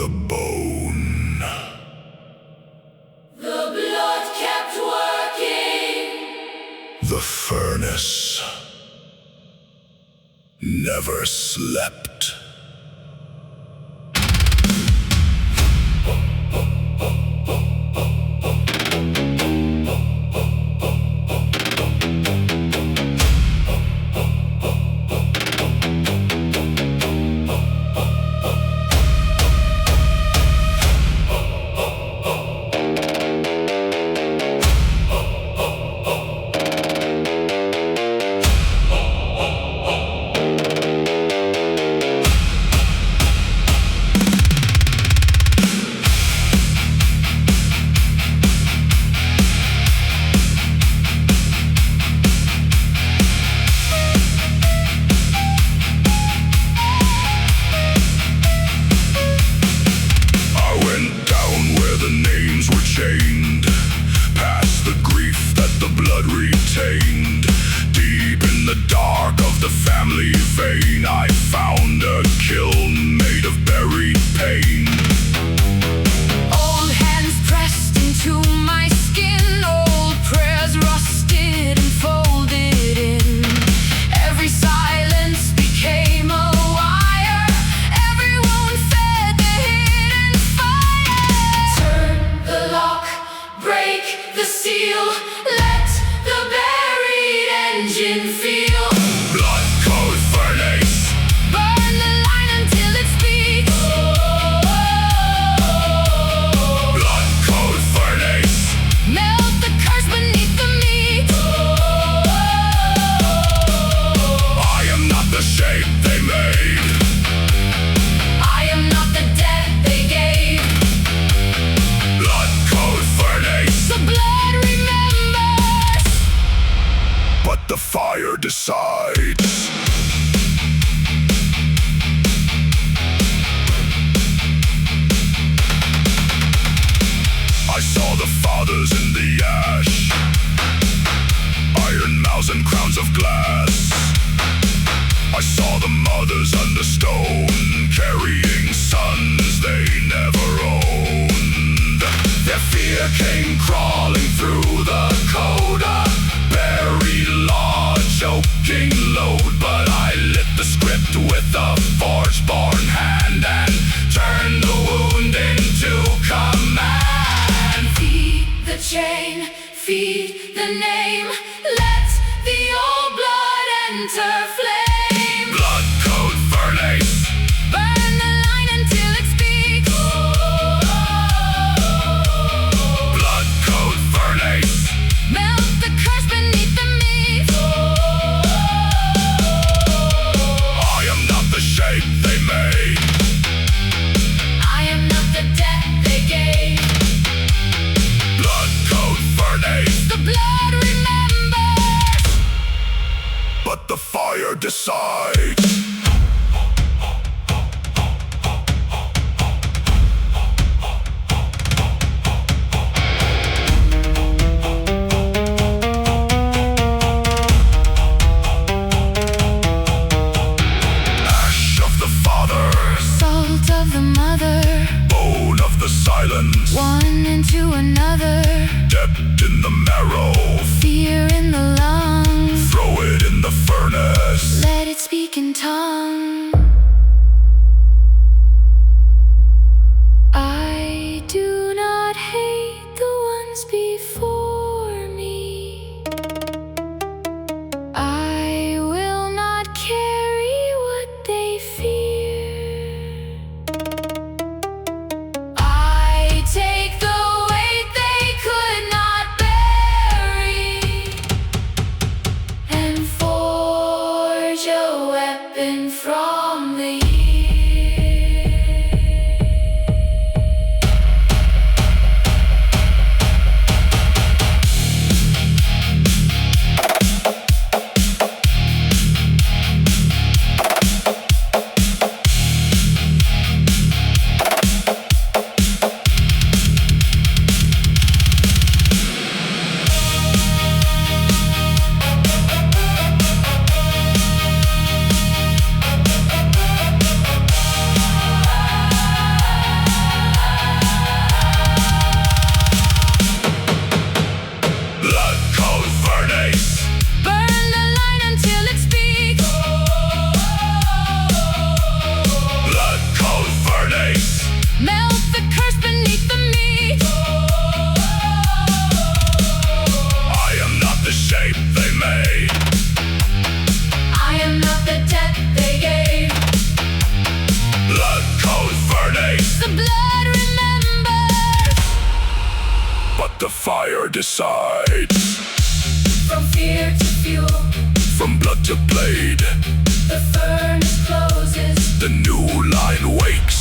the bone. The blood kept working. The furnace never slept. Past the grief that the blood retained, deep in the dark of the family vein, I found a kiln made of buried pain. Old hands pressed into my skin, old prayers rusted and folded in. Every silence became a wire, everyone fed the hidden fire. Turn the lock, break the seal, let the buried engine feel. Bloodcode Furnace, Burn the line until it speaks. Bloodcode Furnace, Melt the curse beneath the meat. I am not the shape they made. I am not the death they gave. Bloodcode Furnace, The blood remembers, but the fire decides. I saw the fathers in the ash, iron mouths and crowns of glass. I saw the mothers under stone, carrying sons they never owned. Their fear came crawling through the coda, buried law, choking load. But I lit the script with a forge-born hand and turned the wound into command. feed the chain, feed the name. Let the old blood enter flame. Bloodcode Furnace, Burn the line until it speaks. Bloodcode Furnace, Melt the curse beneath the meat. I am not the shape they made. I am not the death they gave. Bloodcode Furnace, The blood remembers, but the fire decides. Ash of the father, salt of the mother, bone of the silence, one into another, depth in the marrow, fear in the lungs. throw it in the furnace. Let it speak in tongue. I do not hate the ones before me. I will not carry what they fear. I take the weight they could not bury and forge a weapon from the year. fire decides. From fear to fuel, From blood to blade, the furnace closes. the new line wakes.